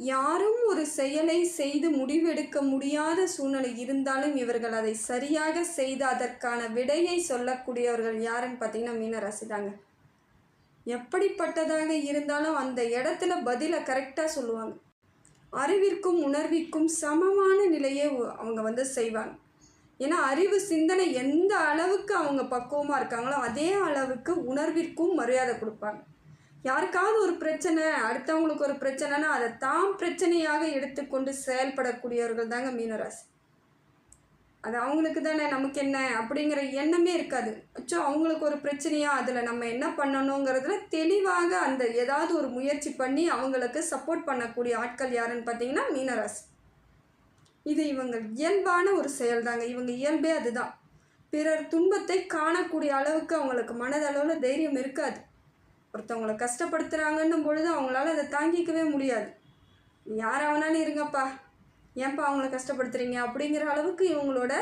யாரும் ஒரு செயலை செய்து முடிவெடுக்க முடியாத சூழ்நிலை இருந்தாலும் இவர்கள் அதை சரியாக செய்து அதற்கான விடையை சொல்லக்கூடியவர்கள் யாருன்னு பார்த்தீங்கன்னா மீனராசி தாங்க. எப்படிப்பட்டதாக இருந்தாலும் அந்த இடத்துல பதிலை கரெக்டாக சொல்லுவாங்க. அறிவிற்கும் உணர்விற்கும் சமமான நிலையை அவங்க செய்வாங்க. ஏன்னா அறிவு சிந்தனை எந்த அளவுக்கு அவங்க பக்குவமாக இருக்காங்களோ அதே அளவுக்கு உணர்விற்கும் மரியாதை கொடுப்பாங்க. யாருக்காவது ஒரு பிரச்சனை, அடுத்தவங்களுக்கு ஒரு பிரச்சனைனா அதை தாம் பிரச்சனையாக எடுத்துக்கொண்டு செயல்படக்கூடியவர்கள் தாங்க மீனராசி. அது அவங்களுக்கு தானே, நமக்கு என்ன அப்படிங்கிற எண்ணமே இருக்காது. அச்சோ அவங்களுக்கு ஒரு பிரச்சனையா, அதில் நம்ம என்ன பண்ணணுங்கிறதுல தெளிவாக அந்த ஏதாவது ஒரு முயற்சி பண்ணி அவங்களுக்கு சப்போர்ட் பண்ணக்கூடிய ஆட்கள் யாருன்னு பார்த்தீங்கன்னா மீனராசி. இது இவங்க இயல்பான ஒரு செயல் தாங்க. இவங்க இயல்பே அதுதான். பிறர் துன்பத்தை காணக்கூடிய அளவுக்கு அவங்களுக்கு மனதளவில் தைரியம் இருக்காது. ஒருத்தவங்களை கஷ்டப்படுத்துகிறாங்கன்னும் பொழுது அவங்களால அதை தாங்கிக்கவே முடியாது. யாராவனாலும் இருங்கப்பா, ஏன்ப்பா அவங்கள கஷ்டப்படுத்துகிறீங்க அப்படிங்கிற அளவுக்கு இவங்களோட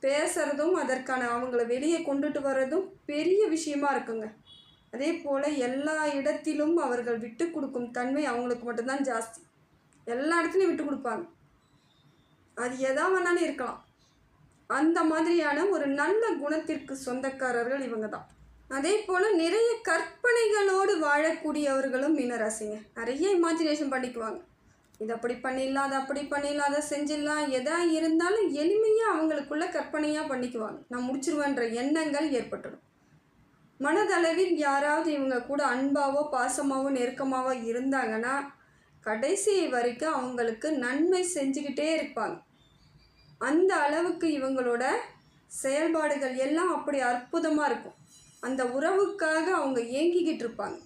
பேசுகிறதும் அதற்கான அவங்கள வெளியே கொண்டுட்டு வர்றதும் பெரிய விஷயமா இருக்குங்க. அதே போல் எல்லா இடத்திலும் அவர்கள் விட்டு கொடுக்கும் தன்மை அவங்களுக்கு மட்டும்தான் ஜாஸ்தி. எல்லா இடத்துலையும் விட்டு கொடுப்பாங்க. அது எதா வேணாலும் இருக்கலாம். அந்த மாதிரியான ஒரு நல்ல குணத்திற்கு சொந்தக்காரர்கள் இவங்க தான். அதே போல் நிறைய கற்பனைகளோடு வாழக்கூடியவர்களும் மீனராசிங்க. நிறைய இமேஜினேஷன் பண்ணிக்குவாங்க. இதை அப்படி பண்ணிடலாம், அதை அப்படி பண்ணிடலாம், அதை செஞ்சிடலாம். எதா இருந்தாலும் எளிமையாக அவங்களுக்குள்ள கற்பனையாக பண்ணிக்குவாங்க. நான் முடிச்சிருவேன்ற எண்ணங்கள் ஏற்பட்டுடும். மனதளவில் யாராவது இவங்க கூட அன்பாவோ பாசமாவோ நெருக்கமாவோ இருந்தாங்கன்னா கடைசி வரைக்கும் அவங்களுக்கு நன்மை செஞ்சுக்கிட்டே இருப்பாங்க. அந்த அளவுக்கு இவங்களோட செயல்பாடுகள் எல்லாம் அப்படி அற்புதமாக இருக்கும். அந்த உறவுக்காக அவங்க ஏங்கிக்கிட்டு இருப்பாங்க.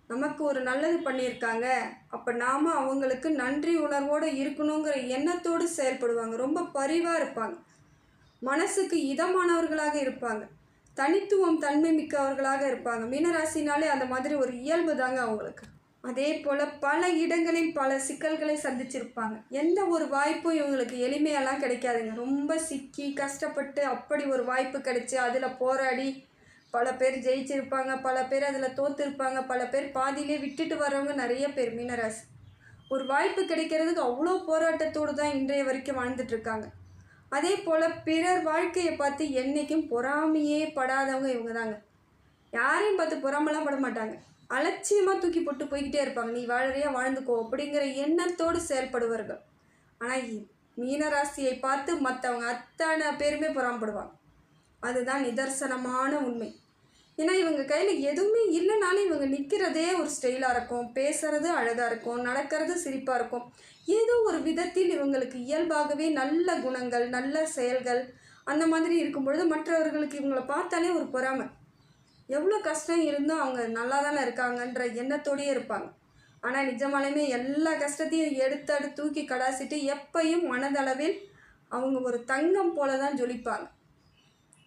நமக்கு ஒரு நல்லது பண்ணியிருக்காங்க, அப்போ நாம் அவங்களுக்கு நன்றி உணர்வோடு இருக்கணுங்கிற எண்ணத்தோடு செயல்படுவாங்க. ரொம்ப பரிவாக இருப்பாங்க. மனசுக்கு இதமானவர்களாக இருப்பாங்க. தனித்துவம் தன்மை மிக்கவர்களாக இருப்பாங்க. மீனராசினாலே அந்த மாதிரி ஒரு இயல்பு தாங்க அவங்களுக்கு. அதே போல் பல இடங்களில் பல சிக்கல்களை சந்திச்சிருப்பாங்க. எந்த ஒரு வாய்ப்பும் இவங்களுக்கு எளிமையெல்லாம் கிடைக்காதுங்க. ரொம்ப சிக்கி கஷ்டப்பட்டு அப்படி ஒரு வாய்ப்பு கிடைச்சி அதில் போராடி பல பேர் ஜெயிச்சிருப்பாங்க, பல பேர் அதில் தோற்றுருப்பாங்க, பல பேர் பாதியிலே விட்டுட்டு வரவங்க நிறைய பேர் மீனராசி. ஒரு வாய்ப்பு கிடைக்கிறதுக்கு அவ்வளோ போராட்டத்தோடு தான் இன்றைய வரைக்கும் வாழ்ந்துட்டுருக்காங்க. அதே போல் பிறர் வாழ்க்கையை பார்த்து என்றைக்கும் பொறாமையே படாதவங்க இவங்க தாங்க. யாரையும் பார்த்து பொறாமலாம் பட மாட்டாங்க. அலட்சியமாக தூக்கி போட்டு போய்கிட்டே இருப்பாங்க. நீ வாழறியா வாழ்ந்துக்கோ அப்படிங்கிற எண்ணத்தோடு செயல்படுவார்கள். ஆனால் மீனராசியை பார்த்து மற்றவங்க அத்தனை பேருமே பொறாமப்படுவாங்க. அதுதான் நிதர்சனமான உண்மை. ஏன்னா இவங்க கையில் எதுவுமே இல்லைனாலும் இவங்க நிற்கிறதே ஒரு ஸ்டைலாக இருக்கும், பேசுகிறது அழகாக இருக்கும், நடக்கிறது சிரிப்பாக இருக்கும். ஏதோ ஒரு விதத்தில் இவங்களுக்கு இயல்பாகவே நல்ல குணங்கள் நல்ல செயல்கள் அந்த மாதிரி இருக்கும் பொழுது மற்றவர்களுக்கு இவங்களை பார்த்தாலே ஒரு பொறாமை. எவ்வளோ கஷ்டம் இருந்தும் அவங்க நல்லா தானே இருக்காங்கன்ற எண்ணத்தோடையே இருப்பாங்க. ஆனால் நிஜமாலுமே எல்லா கஷ்டத்தையும் எடுத்து தூக்கி கடாசிட்டு எப்பையும் மனதளவில் அவங்க ஒரு தங்கம் போல தான் ஜொலிப்பாங்க.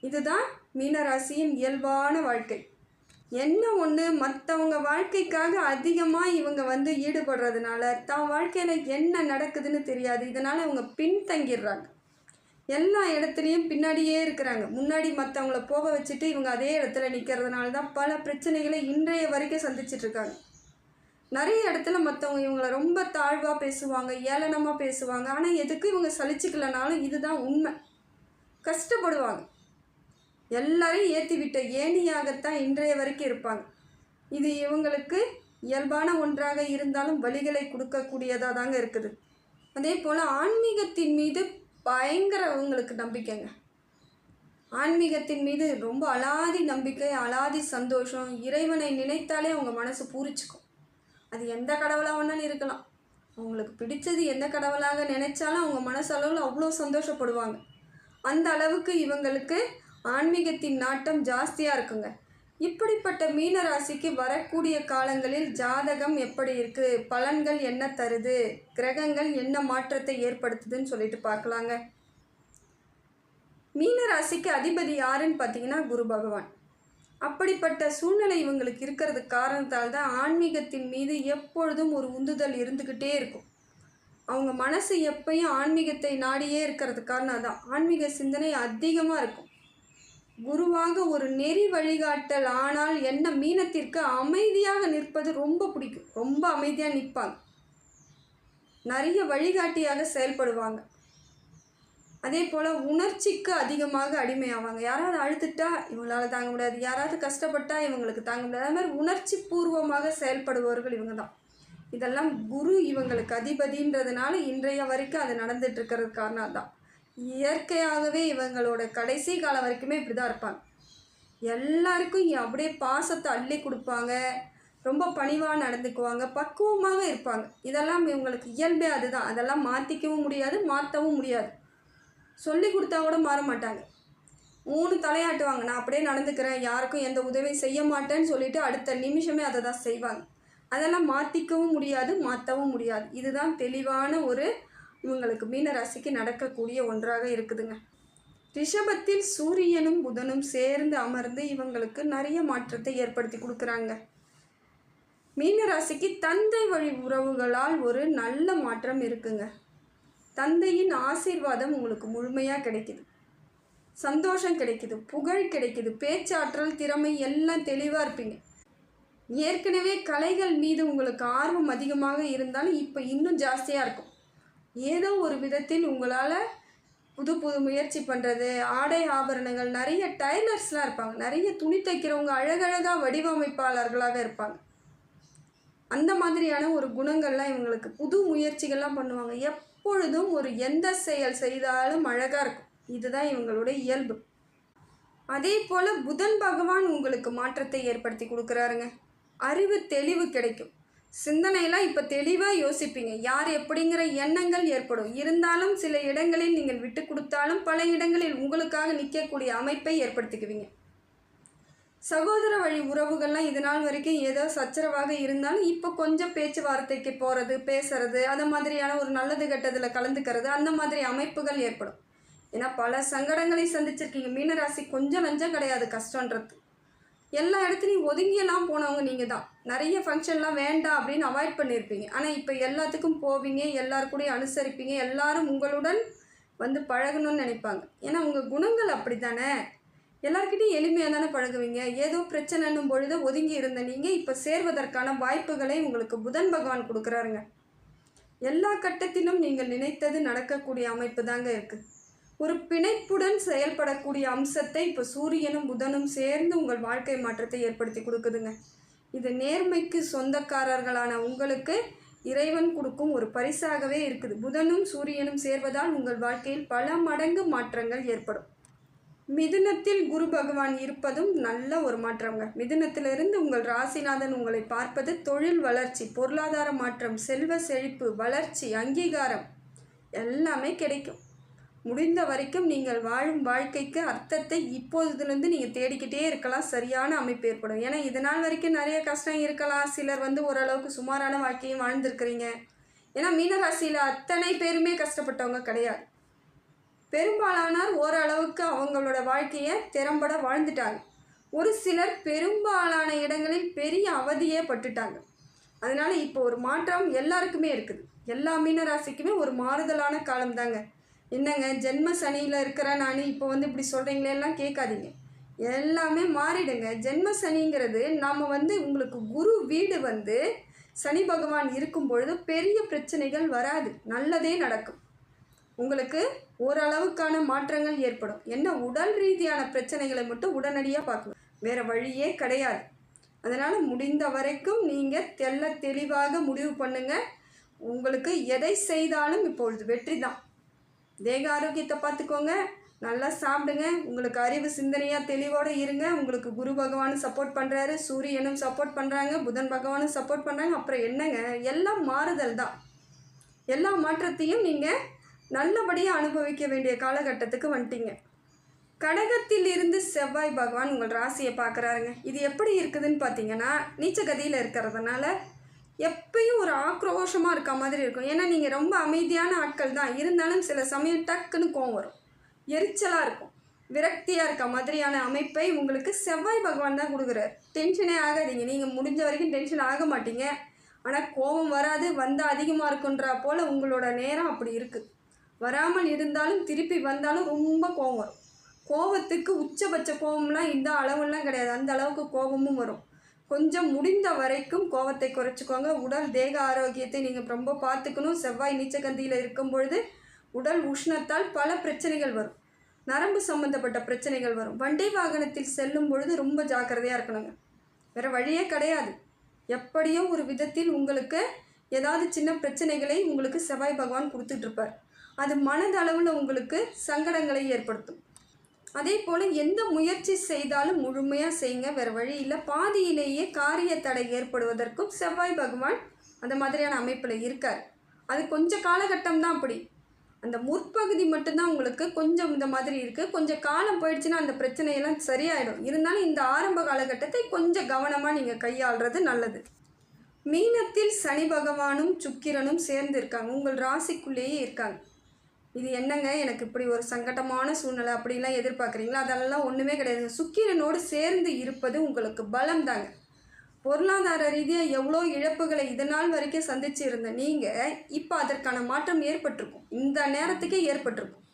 இதுதான் மீனராசியின் இயல்பான வாழ்க்கை. என்ன ஒன்று, மற்றவங்க வாழ்க்கைக்காக அதிகமாக இவங்க ஈடுபடுறதுனால தான் வாழ்க்கையில் என்ன நடக்குதுன்னு தெரியாது. இதனால் இவங்க பின்தங்கிடுறாங்க. எல்லா இடத்துலையும் பின்னாடியே இருக்கிறாங்க. முன்னாடி மற்றவங்கள போக வச்சுட்டு இவங்க அதே இடத்துல நிற்கிறதுனால தான் பல பிரச்சனைகளை இன்றைய வரைக்கும் சந்திச்சிட்ருக்காங்க. நிறைய இடத்துல மற்றவங்க இவங்களை ரொம்ப தாழ்வாக பேசுவாங்க, ஏளனமாக பேசுவாங்க. ஆனால் எதுக்கும் இவங்க சலிச்சிக்கலனாலும் இதுதான் உண்மை. கஷ்டப்படுவாங்க. எல்லாரையும் ஏற்றி விட்ட ஏணியாகத்தான் இன்றைய வரைக்கும் இருப்பாங்க. இது இவங்களுக்கு இயல்பான ஒன்றாக இருந்தாலும் வழிகளை கொடுக்கக்கூடியதாக தாங்க இருக்குது. அதே போல் ஆன்மீகத்தின் மீது பயங்கர அவங்களுக்கு நம்பிக்கைங்க. ஆன்மீகத்தின் மீது ரொம்ப அலாதி நம்பிக்கை, அலாதி சந்தோஷம். இறைவனை நினைத்தாலே அவங்க மனசு பூரிச்சுக்கும். அது எந்த கடவுளாக வேணாலும் இருக்கலாம். அவங்களுக்கு பிடிச்சது எந்த கடவுளாக நினைச்சாலும் அவங்க மனசளவில் அவ்வளோ சந்தோஷப்படுவாங்க. அந்த அளவுக்கு இவங்களுக்கு ஆன்மீகத்தின் நாட்டம் ஜாஸ்தியாக இருக்குங்க. இப்படிப்பட்ட மீனராசிக்கு வரக்கூடிய காலங்களில் ஜாதகம் எப்படி இருக்குது, பலன்கள் என்ன தருது, கிரகங்கள் என்ன மாற்றத்தை ஏற்படுத்துதுன்னு சொல்லிட்டு பார்க்கலாங்க. மீனராசிக்கு அதிபதி யாருன்னு பார்த்தீங்கன்னா குரு பகவான். அப்படிப்பட்ட சூழ்நிலை இவங்களுக்கு இருக்கிறது காரணத்தால் தான் ஆன்மீகத்தின் மீது எப்பொழுதும் ஒரு உந்துதல் இருந்துக்கிட்டே இருக்கும். அவங்க மனசு எப்பயும் ஆன்மீகத்தை நாடியே இருக்கிறது காரணம் தான். ஆன்மீக சிந்தனை அதிகமாக இருக்கும். குருவாக ஒரு நெறி வழிகாட்டல். ஆனால் என்ன, மீனத்திற்கு அமைதியாக நிற்பது ரொம்ப பிடிக்கும். ரொம்ப அமைதியாக நிற்பாங்க. நிறைய வழிகாட்டியாக செயல்படுவாங்க. அதே போல் உணர்ச்சிக்கு அதிகமாக அடிமையாவாங்க. யாராவது அழுதுட்டா இவங்களால் தாங்க முடியாது, யாராவது கஷ்டப்பட்டா இவங்களுக்கு தாங்க முடியாது. அது மாதிரி உணர்ச்சி பூர்வமாக செயல்படுபவர்கள் இவங்க தான். இதெல்லாம் குரு இவங்களுக்கு அதிபதின்றதுனால இன்றைய வரைக்கும் அது நடந்துட்டுருக்கிறது காரணம் தான். இயற்கையாகவே இவங்களோட கடைசி காலம் வரைக்குமே இப்படி தான் இருப்பாங்க. எல்லாருக்கும் அப்படியே பாசத்தை அள்ளி கொடுப்பாங்க, ரொம்ப பணிவாக நடந்துக்குவாங்க, பக்குவமாக இருப்பாங்க. இதெல்லாம் இவங்களுக்கு இயல்பே அதுதான். அதெல்லாம் மாற்றிக்கவும் முடியாது, மாற்றவும் முடியாது. சொல்லி கொடுத்தா கூட மாற மாட்டாங்க. 3 தலையாட்டுவாங்க. நான் அப்படியே நடந்துக்கிறேன், யாருக்கும் எந்த உதவியும் செய்ய மாட்டேன்னு சொல்லிட்டு அடுத்த நிமிஷமே அதை தான் செய்வாங்க. அதெல்லாம் மாற்றிக்கவும் முடியாது, மாற்றவும் முடியாது. இதுதான் தெளிவான ஒரு இவங்களுக்கு மீனராசிக்கு நடக்கக்கூடிய ஒன்றாக இருக்குதுங்க. ரிஷபத்தில் சூரியனும் புதனும் சேர்ந்து அமர்ந்து இவங்களுக்கு நிறைய மாற்றத்தை ஏற்படுத்தி கொடுக்குறாங்க. மீனராசிக்கு தந்தை வழி உறவுகளால் ஒரு நல்ல மாற்றம் இருக்குங்க. தந்தையின் ஆசீர்வாதம் உங்களுக்கு முழுமையாக கிடைக்குது, சந்தோஷம் கிடைக்குது, புகழ் கிடைக்குது, பேச்சாற்றல் திறமை எல்லாம் தெளிவாக இருப்பீங்க. ஏற்கனவே கலைகள் மீது உங்களுக்கு ஆர்வம் அதிகமாக இருந்தாலும் இப்போ இன்னும் ஜாஸ்தியாக இருக்கும். ஏதோ ஒரு விதத்தில் உங்களால் புது புது முயற்சி பண்ணுறது, ஆடை ஆபரணங்கள், நிறைய டைலர்ஸ்லாம் இருப்பாங்க, நிறைய துணி தைக்கிறவங்க, அழகழகாக வடிவமைப்பாளர்களாக இருப்பாங்க. அந்த மாதிரியான ஒரு குணங்கள்லாம் இவங்களுக்கு புது முயற்சிகள்லாம் பண்ணுவாங்க. எப்பொழுதும் ஒரு எந்த செயல் செய்தாலும் அழகாக இருக்கும். இதுதான் இவங்களுடைய இயல்பு. அதே போல் புதன் பகவான் உங்களுக்கு மாற்றத்தை ஏற்படுத்தி கொடுக்குறாருங்க. அறிவு தெளிவு கிடைக்கும். சிந்தனையெல்லாம் இப்போ தெளிவாக யோசிப்பீங்க. யார் எப்படிங்கிற எண்ணங்கள் ஏற்படும். இருந்தாலும் சில இடங்களில் நீங்கள் விட்டு கொடுத்தாலும் பல இடங்களில் உங்களுக்காக நிற்கக்கூடிய அமைப்பை ஏற்படுத்திக்குவீங்க. சகோதர வழி உறவுகள்லாம் இது நாள் வரைக்கும் ஏதோ சச்சரவாக இருந்தாலும் இப்போ கொஞ்சம் பேச்சுவார்த்தைக்கு போகிறது, பேசுறது, அந்த மாதிரியான ஒரு நல்லது கெட்டதில் கலந்துக்கிறது, அந்த மாதிரி அமைப்புகள் ஏற்படும். ஏன்னா பல சங்கடங்களை சந்திச்சிருக்கீங்க. மீனராசி கொஞ்சம் நஞ்சம் கிடையாது கஷ்டன்றது. எல்லா இடத்துலையும் ஒதுங்கியெல்லாம் போனவங்க நீங்கள் தான். நிறைய ஃபங்க்ஷன்லாம் வேண்டாம் அப்படின்னு அவாய்ட் பண்ணியிருப்பீங்க. ஆனால் இப்போ எல்லாத்துக்கும் போவீங்க, எல்லாருக்கூடையும் அனுசரிப்பீங்க, எல்லாரும் உங்களுடன் வந்து பழகணும்னு நினைப்பாங்க. ஏன்னா உங்கள் குணங்கள் அப்படி தானே. எல்லாருக்கிட்டையும் எளிமையாக தானே பழகுவீங்க. ஏதோ பிரச்சனைன்னும் பொழுது ஒதுங்கி இருந்த நீங்கள் இப்போ சேர்வதற்கான வாய்ப்புகளை உங்களுக்கு புதன் பகவான் கொடுக்குறாருங்க. எல்லா கட்டத்திலும் நீங்கள் நினைத்தது நடக்கக்கூடிய அமைப்பு தாங்க இருக்குது. ஒரு பிணைப்புடன் செயல்படக்கூடிய அம்சத்தை இப்போ சூரியனும் புதனும் சேர்ந்து உங்கள் வாழ்க்கை மாற்றத்தை ஏற்படுத்தி கொடுக்குதுங்க. இது நேர்மைக்கு சொந்தக்காரர்களான உங்களுக்கு இறைவன் கொடுக்கும் ஒரு பரிசாகவே இருக்குது. புதனும் சூரியனும் சேர்வதால் உங்கள் வாழ்க்கையில் பல மடங்கு மாற்றங்கள் ஏற்படும். மிதுனத்தில் குரு பகவான் இருப்பதும் நல்ல ஒரு மாற்றங்க. மிதுனத்திலிருந்து உங்கள் ராசிநாதன் உங்களை பார்ப்பது தொழில் வளர்ச்சி, பொருளாதார மாற்றம், செல்வ செழிப்பு, வளர்ச்சி, அங்கீகாரம் எல்லாமே கிடைக்கும். முடிந்த வரைக்கும் நீங்கள் வாழும் வாழ்க்கைக்கு அர்த்தத்தை இப்போதுலேருந்து நீங்கள் தேடிக்கிட்டே இருக்கலாம். சரியான அமைப்பு ஏற்படும். ஏன்னா இது நாள் வரைக்கும் நிறைய கஷ்டம் இருக்கலாம். சிலர் வந்து ஓரளவுக்கு சுமாரான வாழ்க்கையும் வாழ்ந்துருக்கிறீங்க. ஏன்னா மீனராசியில் அத்தனை பேருமே கஷ்டப்பட்டவங்க கிடையாது. பெரும்பாலானோர் ஓரளவுக்கு அவங்களோட வாழ்க்கையை திறம்பட வாழ்ந்துட்டாங்க. ஒரு சிலர் பெரும்பாலான இடங்களில் பெரிய அவதியே பட்டுட்டாங்க. அதனால் இப்போ ஒரு மாற்றம் எல்லாருக்குமே இருக்குது. எல்லா மீனராசிக்குமே ஒரு மாறுதலான காலம் தாங்க. என்னங்க ஜென்ம சனியில் இருக்கிற நான் இப்போ வந்து இப்படி சொல்கிறீங்களேலாம் கேட்காதீங்க. எல்லாமே மாறிடுங்க. ஜென்ம சனிங்கிறது நாம் வந்து உங்களுக்கு குரு வீடு வந்து சனி பகவான் இருக்கும் பொழுது பெரிய பிரச்சனைகள் வராது, நல்லதே நடக்கும். உங்களுக்கு ஓரளவுக்கான மாற்றங்கள் ஏற்படும். என்ன உடல் ரீதியான பிரச்சனைகளை மட்டும் உடனடியாக பார்க்கணும், வேறு வழியே கிடையாது. அதனால் முடிந்த வரைக்கும் நீங்கள் தெளிவாக முடிவு பண்ணுங்கள். உங்களுக்கு எதை செய்தாலும் இப்பொழுது வெற்றி தான். தேக ஆரோக்கியத்தை பார்த்துக்கோங்க, நல்லா சாப்பிடுங்க, உங்களுக்கு அறிவு சிந்தனையாக தெளிவோடு இருங்க. உங்களுக்கு குரு பகவானும் சப்போர்ட் பண்ணுறாரு, சூரியனும் சப்போர்ட் பண்ணுறாங்க, புதன் பகவானும் சப்போர்ட் பண்ணுறாங்க. அப்புறம் என்னங்க, எல்லாம் மாறுதல் தான். எல்லா மாற்றத்தையும் நீங்கள் நல்லபடியாக அனுபவிக்க வேண்டிய காலகட்டத்துக்கு வந்துட்டீங்க. கடகத்தில் இருந்து செவ்வாய் பகவான் உங்கள் ராசியை பார்க்குறாருங்க. இது எப்படி இருக்குதுன்னு பார்த்தீங்கன்னா, நீச்சகதியில் இருக்கிறதுனால எப்பயும் ஒரு ஆக்ரோஷமாக இருக்க மாதிரி இருக்கும். ஏன்னா நீங்கள் ரொம்ப அமைதியான ஆட்கள் தான். இருந்தாலும் சில சமயம் டக்குன்னு கோவம் வரும், எரிச்சலாக இருக்கும், விரக்தியாக இருக்க மாதிரியான அமைப்பை உங்களுக்கு செவ்வாய் பகவான் தான் கொடுக்குறாரு. டென்ஷனே ஆகாதீங்க. நீங்கள் முடிஞ்ச வரைக்கும் டென்ஷன் ஆக மாட்டீங்க. ஆனால் கோபம் வராது, வந்தால் அதிகமாக இருக்குன்றா போல் உங்களோட நேரம் அப்படி இருக்குது. வராமல் இருந்தாலும் திருப்பி வந்தாலும் ரொம்ப கோபம் வரும். கோபத்துக்கு உச்சபட்ச கோபம்லாம் இந்த அளவுலாம் கிடையாது, அந்த அளவுக்கு கோபமும் வரும். கொஞ்சம் முடிந்த வரைக்கும் கோவத்தை குறைச்சிக்கோங்க. உடல் தேக ஆரோக்கியத்தை நீங்கள் ரொம்ப பார்த்துக்கணும். செவ்வாய் நீச்சகந்தியில் இருக்கும் பொழுது உடல் உஷ்ணத்தால் பல பிரச்சனைகள் வரும். நரம்பு சம்மந்தப்பட்ட பிரச்சனைகள் வரும். வண்டி வாகனத்தில் செல்லும் பொழுது ரொம்ப ஜாக்கிரதையாக இருக்கணுங்க. வேறு வழியே கிடையாது. எப்படியோ ஒரு விதத்தில் உங்களுக்கு ஏதாவது சின்ன பிரச்சனைகளை உங்களுக்கு செவ்வாய் பகவான் கொடுத்துட்ருப்பார். அது மனதளவில் உங்களுக்கு சங்கடங்களை ஏற்படுத்தும். அதே போல் எந்த முயற்சி செய்தாலும் முழுமையாக செய்யுங்க. வேறு வழி இல்லை. பாதியிலேயே காரிய தடை ஏற்படுவதற்கும் செவ்வாய் பகவான் அந்த மாதிரியான அமைப்பில் இருக்கார். அது கொஞ்சம் காலகட்டம் தான் அப்படி. அந்த முற்பகுதி மட்டும்தான் உங்களுக்கு கொஞ்சம் இந்த மாதிரி இருக்குது. கொஞ்சம் காலம் போயிடுச்சுன்னா அந்த பிரச்சனையெல்லாம் சரியாயிடும். இருந்தாலும் இந்த ஆரம்ப காலகட்டத்தை கொஞ்சம் கவனமாக நீங்கள் கையாளுறது நல்லது. மீனத்தில் சனி பகவானும் சுக்கிரனும் சேர்ந்து இருக்காங்க. உங்கள் ராசிக்குள்ளேயே இருக்காங்க. இது என்னங்க எனக்கு இப்படி ஒரு சங்கடமான சூழ்நிலை அப்படிலாம் எதிர்பார்க்குறீங்களா? அதெல்லாம் ஒன்றுமே கிடையாது. சுக்கிரனோடு சேர்ந்து இருப்பது உங்களுக்கு பலம் தாங்க. பொருளாதார ரீதியாக எவ்வளோ இழப்புகளை இதனால் வரைக்கும் சந்திச்சு இருந்த நீங்கள் இப்போ அதற்கான மாற்றம் ஏற்பட்டிருக்கும். இந்த நேரத்துக்கே ஏற்பட்டிருக்கும்.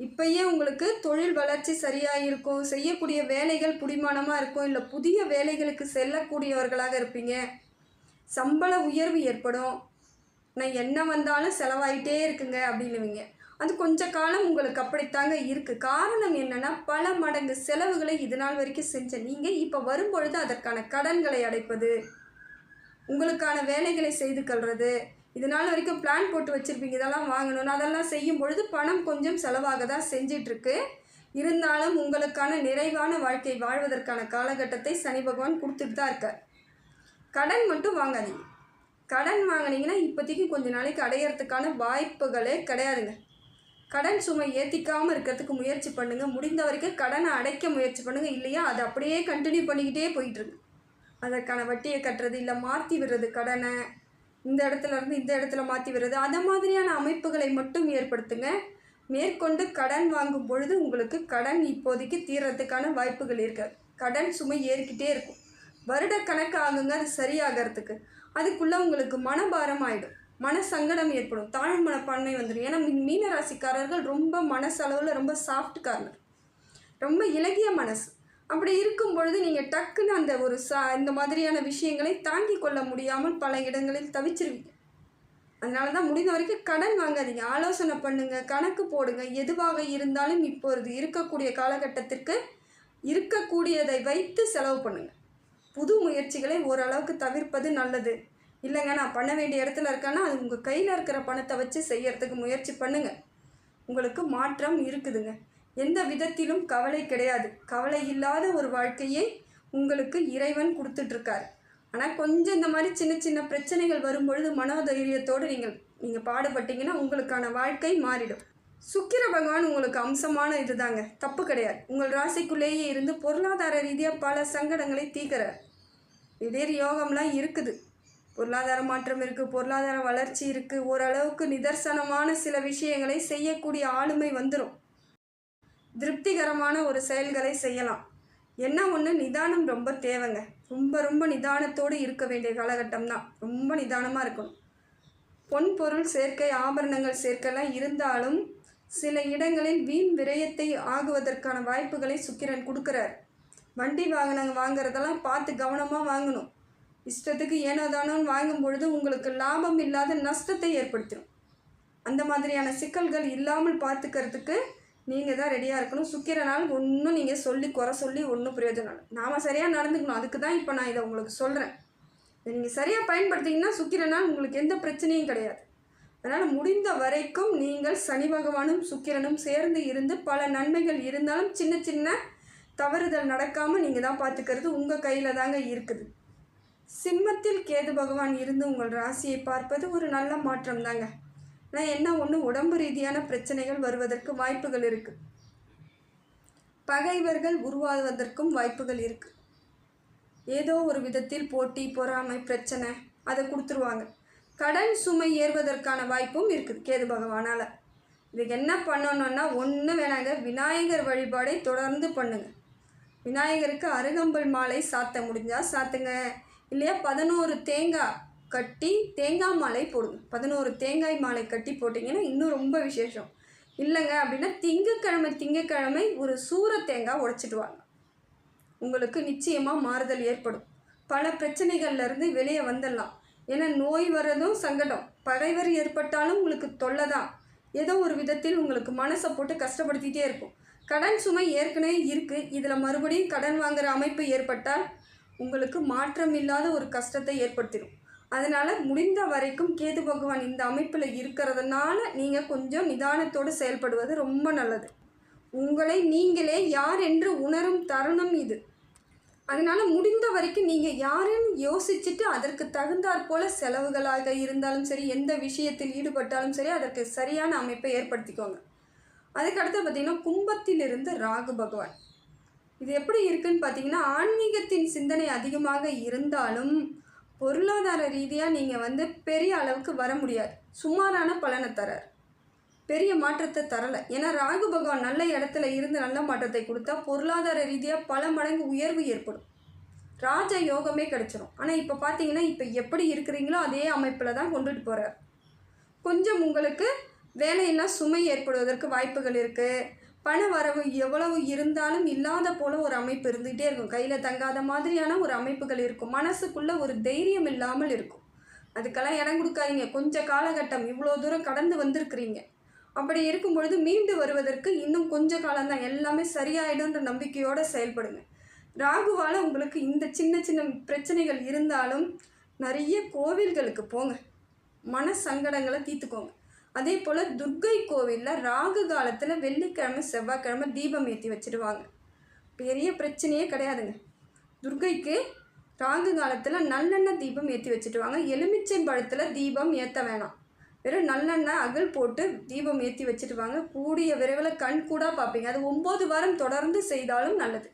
இப்போயே உங்களுக்கு தொழில் வளர்ச்சி சரியாக இருக்கும். செய்யக்கூடிய வேலைகள் புடிமானமாக இருக்கும். இல்லை புதிய வேலைகளுக்கு செல்லக்கூடியவர்களாக இருப்பீங்க. சம்பள உயர்வு ஏற்படும். நான் என்ன வந்தாலும் செலவாயிட்டே இருக்குங்க அப்படின்னுவீங்க. அது கொஞ்ச காலம் உங்களுக்கு அப்படித்தாங்க இருக்குது. காரணம் என்னென்னா பல மடங்கு செலவுகளை இது நாள் வரைக்கும் செஞ்ச நீங்கள் இப்போ வரும்பொழுது அதற்கான கடன்களை அடைப்பது, உங்களுக்கான வேலைகளை செய்து கொள்வது, இது நாள் வரைக்கும் பிளான் போட்டு வச்சுருப்பீங்க இதெல்லாம் வாங்கணும்னு, அதெல்லாம் செய்யும் பொழுது பணம் கொஞ்சம் செலவாக தான் செஞ்சிட்ருக்கு. இருந்தாலும் உங்களுக்கான நிறைவான வாழ்க்கை வாழ்வதற்கான காலகட்டத்தை சனி பகவான் கொடுத்துட்டு தான் இருக்கார். கடன் மட்டும் வாங்காதீங்க. கடன் வாங்கினீங்கன்னா இப்போதைக்கு கொஞ்சம் நாளைக்கு அடையிறதுக்கான வாய்ப்புகளே கிடையாதுங்க. கடன் சுமை ஏற்றிக்காமல் இருக்கிறதுக்கு முயற்சி பண்ணுங்கள். முடிந்த வரைக்கும் கடனை அடைக்க முயற்சி பண்ணுங்கள். இல்லையா அதை அப்படியே கண்டினியூ பண்ணிக்கிட்டே போயிட்டுருக்கு. அதற்கான வட்டியை கட்டுறது, இல்லை மாற்றி விடுறது, கடனை இந்த இடத்துலேருந்து இந்த இடத்துல மாற்றி விடுறது, அந்த மாதிரியான அமைப்புகளை மட்டும் ஏற்படுத்துங்க. மேற்கொண்டு கடன் வாங்கும் பொழுது உங்களுக்கு கடன் இப்போதைக்கு தீர்றதுக்கான வாய்ப்புகள் இருக்காது. கடன் சுமை ஏறிக்கிட்டே இருக்கும். வருடக்கணக்கு ஆகுங்க அது சரியாகிறதுக்கு. அதுக்குள்ளே உங்களுக்கு மனபாரம் ஆகிடும். மன சங்கடம் ஏற்படும். தாழ் மனப்பான்மை வந்துடும். ஏன்னா மீன ராசிக்காரர்கள் ரொம்ப மனசளவில் ரொம்ப சாஃப்ட் கார்னர், ரொம்ப இலகிய மனசு. அப்படி இருக்கும் பொழுது நீங்கள் டக்குன்னு அந்த ஒரு இந்த மாதிரியான விஷயங்களை தாங்கி கொள்ள முடியாமல் பல இடங்களில் தவிச்சிருவீங்க. அதனால தான் முடிந்த வரைக்கும் கடன் வாங்காதீங்க. ஆலோசனை பண்ணுங்கள், கணக்கு போடுங்க. எதுவாக இருந்தாலும் இப்பொழுது இருக்கக்கூடிய காலகட்டத்திற்கு இருக்கக்கூடியதை வைத்து செலவு பண்ணுங்கள். புது முயற்சிகளை ஓரளவுக்கு தவிர்ப்பது நல்லது. இல்லைங்க நான் பண்ண வேண்டிய இடத்துல இருக்கேன்னா அது உங்கள் கையில் இருக்கிற பணத்தை வச்சு செய்யறதுக்கு முயற்சி பண்ணுங்கள். உங்களுக்கு மாற்றம் இருக்குதுங்க. எந்த விதத்திலும் கவலை கிடையாது. கவலை இல்லாத ஒரு வாழ்க்கையை உங்களுக்கு இறைவன் கொடுத்துட்ருக்காரு. ஆனால் கொஞ்சம் இந்த மாதிரி சின்ன சின்ன பிரச்சனைகள் வரும்பொழுது மனோதைரியத்தோடு நீங்கள் பாடுபட்டீங்கன்னா உங்களுக்கான வாழ்க்கை மாறிடும். சுக்கிர பகவான் உங்களுக்கு அம்சமான இதுதாங்க, தப்பு கிடையாது. உங்கள் ராசிக்குள்ளேயே இருந்து பொருளாதார ரீதியாக பல சங்கடங்களை தீர்க்கிறார். திடீர் யோகம்லாம் இருக்குது. பொருளாதார மாற்றம் இருக்குது, பொருளாதார வளர்ச்சி இருக்குது. ஓரளவுக்கு நிதர்சனமான சில விஷயங்களை செய்யக்கூடிய ஆளுமை வந்துடும். திருப்திகரமான ஒரு செயல்களை செய்யலாம். என்ன ஒன்று, நிதானம் ரொம்ப தேவைங்க. ரொம்ப ரொம்ப நிதானத்தோடு இருக்க வேண்டிய காலகட்டம் தான். ரொம்ப நிதானமாக இருக்கணும். பொன் பொருள் சேர்க்கை, ஆபரணங்கள் சேர்க்கைலாம் இருந்தாலும் சில இடங்களில் வீண் விரயத்தை ஆகுவதற்கான வாய்ப்புகளை சுக்கிரன் கொடுக்குறார். வண்டி வாகனங்கள் வாங்குறதெல்லாம் பார்த்து கவனமாக வாங்கணும். இஷ்டத்துக்கு ஏனோதானோன்னு வாங்கும் பொழுது உங்களுக்கு லாபம் இல்லாத நஷ்டத்தை ஏற்படுத்திடும். அந்த மாதிரியான சிக்கல்கள் இல்லாமல் பார்த்துக்கிறதுக்கு நீங்கள் தான் ரெடியாக இருக்கணும். சுக்கிரனால் ஒன்றும் நீங்கள் குறை சொல்லி ஒன்றும் பிரயோஜனம் இல்லை. நாம் சரியாக நடந்துக்கணும். அதுக்கு தான் இப்போ நான் இதை உங்களுக்கு சொல்கிறேன். இதை நீங்கள் சரியாக பயன்படுத்திங்கன்னா சுக்கிரனால் உங்களுக்கு எந்த பிரச்சனையும் கிடையாது. அதனால் முடிந்த வரைக்கும் நீங்கள் சனி பகவானும் சுக்கிரனும் சேர்ந்து இருந்து பல நன்மைகள் இருந்தாலும் சின்ன சின்ன தவறுதல் நடக்காமல் நீங்கள் தான் பார்த்துக்கிறது உங்கள் கையில் தாங்க இருக்குது. சிம்மத்தில் கேது பகவான் இருந்து உங்கள் ராசியை பார்ப்பது ஒரு நல்ல மாற்றம் தாங்க. ஆனால் என்ன ஒன்று, உடம்பு ரீதியான பிரச்சனைகள் வருவதற்கு வாய்ப்புகள் இருக்குது. பகைவர்கள் உருவாவதற்கும் வாய்ப்புகள் இருக்குது. ஏதோ ஒரு விதத்தில் போட்டி, பொறாமை, பிரச்சனை அதை கொடுத்துருவாங்க. கடன் சுமை ஏறுவதற்கான வாய்ப்பும் இருக்குது கேது பகவானால். இதுக்கு என்ன பண்ணணுன்னா ஒன்று வேணாங்க, விநாயகர் வழிபாடை தொடர்ந்து பண்ணுங்கள். விநாயகருக்கு அருகம்புல் மாலை சாத்த முடிஞ்சால் சாத்துங்க. இல்லையா 11 தேங்காய் கட்டி தேங்காய் மாலை போடுங்க. 11 தேங்காய் மாலை கட்டி போட்டிங்கன்னா இன்னும் ரொம்ப விசேஷம். இல்லைங்க அப்படின்னா திங்கக்கிழமை ஒரு சூர தேங்காய் உடைச்சிட்டு வாங்க. உங்களுக்கு நிச்சயமாக மாறுதல் ஏற்படும். பல பிரச்சனைகள்லேருந்து வெளியே வந்துடலாம். ஏன்னா நோய் வர்றதும் சங்கடம், பகைவர் ஏற்பட்டாலும் உங்களுக்கு தொல்லை தான். ஏதோ ஒரு விதத்தில் உங்களுக்கு மனசை போட்டு கஷ்டப்படுத்திகிட்டே இருக்கும். கடன் சுமை ஏற்கனவே இருக்குது, இதில் மறுபடியும் கடன் வாங்குகிற அமைப்பு ஏற்பட்டால் உங்களுக்கு மாற்றம் இல்லாத ஒரு கஷ்டத்தை ஏற்படுத்திடும். அதனால் முடிந்த வரைக்கும் கேது பகவான் இந்த அமைப்பில் இருக்கிறதுனால நீங்கள் கொஞ்சம் நிதானத்தோடு செயல்படுவது ரொம்ப நல்லது. உங்களை நீங்களே யார் என்று உணரும் தருணம் இது. அதனால் முடிந்த வரைக்கும் நீங்கள் யாருன்னு யோசிச்சுட்டு அதற்கு தகுந்தாற் போல் செலவுகளாக இருந்தாலும் சரி, எந்த விஷயத்தில் ஈடுபட்டாலும் சரி, அதற்கு சரியான அமைப்பை ஏற்படுத்திக்கோங்க. அதுக்கடுத்து பார்த்திங்கன்னா கும்பத்திலிருந்து ராகு பகவான். இது எப்படி இருக்குன்னு பார்த்தீங்கன்னா, ஆன்மீகத்தின் சிந்தனை அதிகமாக இருந்தாலும் பொருளாதார ரீதியாக நீங்கள் பெரிய அளவுக்கு வர முடியாது. சுமாரான பலனை தரார், பெரிய மாற்றத்தை தரலை. ஏன்னா ராகு பகவான் நல்ல இடத்துல இருந்து நல்ல மாற்றத்தை கொடுத்தா பொருளாதார ரீதியாக பல மடங்கு உயர்வு ஏற்படும், ராஜ யோகமே கிடச்சிரும். ஆனால் இப்போ பார்த்தீங்கன்னா இப்போ எப்படி இருக்கிறீங்களோ அதே அமைப்பில் தான் கொண்டுட்டு போகிறார். கொஞ்சம் உங்களுக்கு வேலையெல்லாம் சுமை ஏற்படுவதற்கு வாய்ப்புகள் இருக்குது. பண வரவு எவ்வளவு இருந்தாலும் இல்லாத போல் ஒரு அமைப்பு இருந்துகிட்டே இருக்கும். கையில் தங்காத மாதிரியான ஒரு அமைப்புகள் இருக்கும். மனசுக்குள்ளே ஒரு தைரியம் இல்லாமல் இருக்கும். அதுக்கெல்லாம் இடம் கொடுக்காதீங்க. கொஞ்சம் காலகட்டம், இவ்வளோ தூரம் கடந்து வந்திருக்கிறீங்க. அப்படி இருக்கும் பொழுது மீண்டு வருவதற்கு இன்னும் கொஞ்சம் காலம்தான். எல்லாமே சரியாயிடும்ன்ற நம்பிக்கையோடு செயல்படுங்க. ராகுவால் உங்களுக்கு இந்த சின்ன சின்ன பிரச்சனைகள் இருந்தாலும் நிறைய கோவில்களுக்கு போங்க, மன சங்கடங்களை தீர்த்துக்கோங்க. அதே போல் துர்க்கை கோவிலில் ராகு காலத்தில் வெள்ளிக்கிழமை செவ்வாய்க்கிழமை தீபம் ஏற்றி வச்சுடுவாங்க. பெரிய பிரச்சனையே கிடையாதுங்க. துர்க்கைக்கு ராகு காலத்தில் நல்லெண்ணெய் தீபம் ஏற்றி வச்சுடுவாங்க. எலுமிச்சை பழத்தில் தீபம் ஏற்ற வேணாம், வெறும் நல்லெண்ணெய் அகல் போட்டு தீபம் ஏற்றி வச்சுடுவாங்க. கூடிய விரைவில் கண் கூட பார்ப்பீங்க. அது 9 வாரம் தொடர்ந்து செய்தாலும் நல்லது.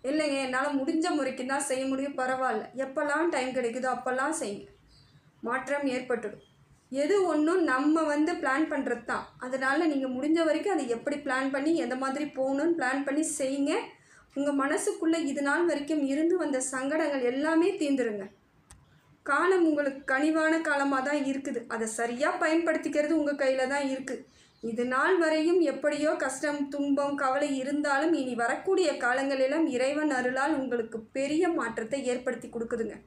இல்லைங்க என்னால் முடிஞ்ச முறைக்கு தான் செய்ய முடியும், பரவாயில்ல, எப்போல்லாம் டைம் கிடைக்குதோ அப்போல்லாம் செய்யுங்க, மாற்றம் ஏற்பட்டுடும். எது ஒன்றும் நம்ம பிளான் பண்ணுறது தான். அதனால் நீங்கள் முடிஞ்ச வரைக்கும் அதை எப்படி பிளான் பண்ணி எந்த மாதிரி போகணுன்னு பிளான் பண்ணி செய்யுங்க. உங்கள் மனசுக்குள்ளே இது நாள் வரைக்கும் இருந்து வந்த சங்கடங்கள் எல்லாமே தீர்ந்துருங்க. காலம் உங்களுக்கு கனிவான காலமாக தான் இருக்குது. அதை சரியாக பயன்படுத்திக்கிறது உங்கள் கையில் தான் இருக்குது. இது நாள் வரையும் எப்படியோ கஷ்டம், துன்பம், கவலை இருந்தாலும் இனி வரக்கூடிய காலங்களெல்லாம் இறைவன் அருளால் உங்களுக்கு பெரிய மாற்றத்தை ஏற்படுத்தி கொடுக்குதுங்க.